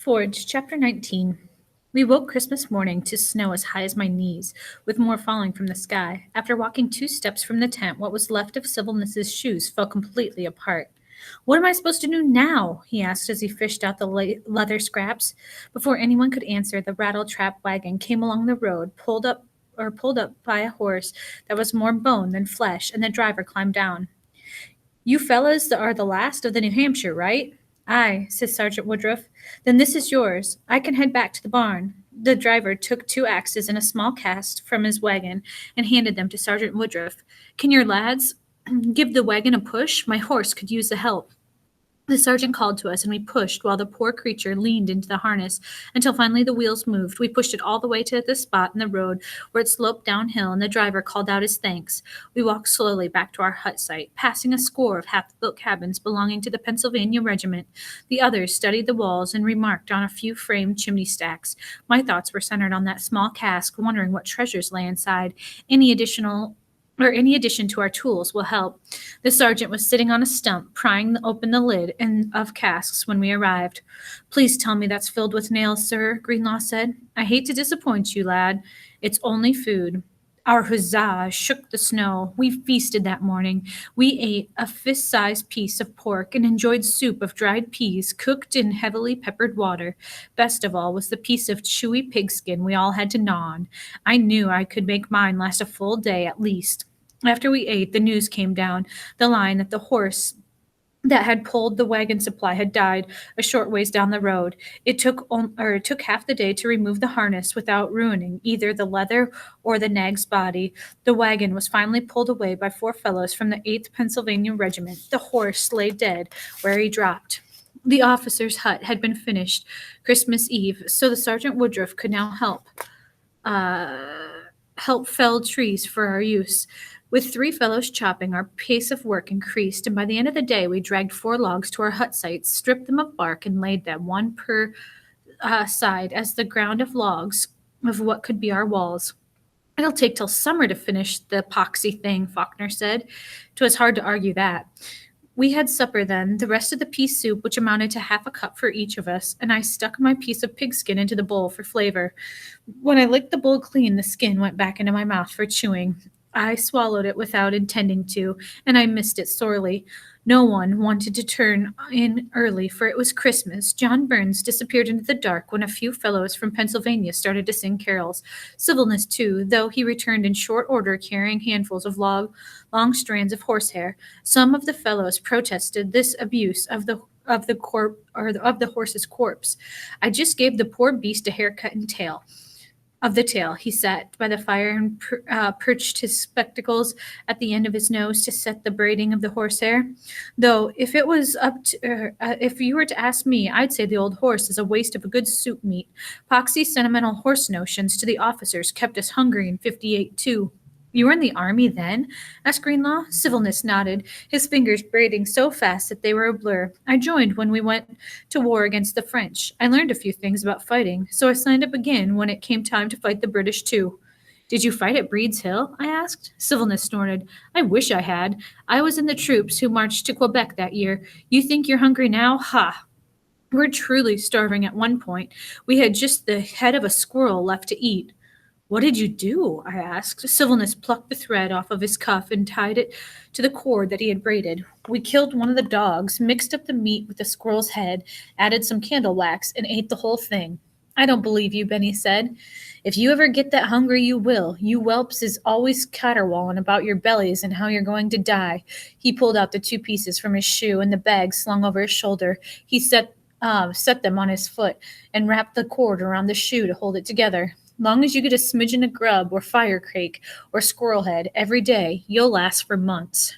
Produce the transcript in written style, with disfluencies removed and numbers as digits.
Forge, Chapter 19. We woke Christmas morning to snow as high as my knees, with more falling from the sky. After walking 2 steps from the tent, what was left of Sylvanus's shoes fell completely apart. "What am I supposed to do now?" he asked as he fished out the leather scraps. Before anyone could answer, the rattle-trap wagon came along the road, pulled up by a horse that was more bone than flesh, and the driver climbed down. "You fellows are the last of the New Hampshire, right?" "Aye," said Sergeant Woodruff. "Then this is yours. I can head back to the barn." The driver took 2 axes and a small cask from his wagon and handed them to Sergeant Woodruff. "Can your lads give the wagon a push? My horse could use the help." The sergeant called to us, and we pushed while the poor creature leaned into the harness until finally the wheels moved. We pushed it all the way to the spot in the road where it sloped downhill, and the driver called out his thanks. We walked slowly back to our hut site, passing a score of half-built cabins belonging to the Pennsylvania Regiment. The others studied the walls and remarked on a few framed chimney stacks. My thoughts were centered on that small cask, wondering what treasures lay inside. Any addition to our tools will help. The sergeant was sitting on a stump, prying open the lid of casks when we arrived. "Please tell me that's filled with nails, sir," Greenlaw said. "I hate to disappoint you, lad. It's only food." Our huzzah shook the snow. We feasted that morning. We ate a fist-sized piece of pork and enjoyed soup of dried peas cooked in heavily peppered water. Best of all was the piece of chewy pigskin we all had to gnaw on. I knew I could make mine last a full day at least. After we ate, the news came down the line that the horse that had pulled the wagon supply had died a short ways down the road. It took half the day to remove the harness without ruining either the leather or the nag's body. The wagon was finally pulled away by 4 fellows from the 8th Pennsylvania Regiment. The horse lay dead where he dropped. The officer's hut had been finished Christmas Eve, so the Sergeant Woodruff could now help fell trees for our use. With 3 fellows chopping, our pace of work increased, and by the end of the day we dragged 4 logs to our hut sites, stripped them of bark, and laid them, one per side, as the ground of logs of what could be our walls. "It'll take till summer to finish the poxy thing," Faulkner said. 'Twas hard to argue that. We had supper then, the rest of the pea soup, which amounted to half a cup for each of us, and I stuck my piece of pigskin into the bowl for flavor. When I licked the bowl clean, the skin went back into my mouth for chewing. I swallowed it without intending to, and I missed it sorely. No one wanted to turn in early, for it was Christmas. John Burns disappeared into the dark when a few fellows from Pennsylvania started to sing carols. Sylvanus, too, though he returned in short order carrying handfuls of long strands of horsehair. Some of the fellows protested this abuse of the horse's corpse. "I just gave the poor beast a haircut and tail." Of the tail, he sat by the fire and perched his spectacles at the end of his nose to set the braiding of the horsehair. Though, if you were to ask me, I'd say the old horse is a waste of a good soup meat. Poxy's sentimental horse notions to the officers kept us hungry in '58 too. "You were in the army then?" asked Greenlaw. Sylvanus nodded, his fingers braiding so fast that they were a blur. "I joined when we went to war against the French. I learned a few things about fighting, so I signed up again when it came time to fight the British too." "Did you fight at Breed's Hill?" I asked. Sylvanus snorted. "I wish I had. I was in the troops who marched to Quebec that year. You think you're hungry now? Ha! We're truly starving at one point. We had just the head of a squirrel left to eat." "What did you do?" I asked. Sylvanus plucked the thread off of his cuff and tied it to the cord that he had braided. "We killed one of the dogs, mixed up the meat with the squirrel's head, added some candle wax, and ate the whole thing." "I don't believe you," Benny said. "If you ever get that hungry, you will. You whelps is always caterwauling about your bellies and how you're going to die." He pulled out the 2 pieces from his shoe and the bag slung over his shoulder. He set them on his foot and wrapped the cord around the shoe to hold it together. "Long as you get a smidgen of grub or fire cake or squirrel head every day, you'll last for months."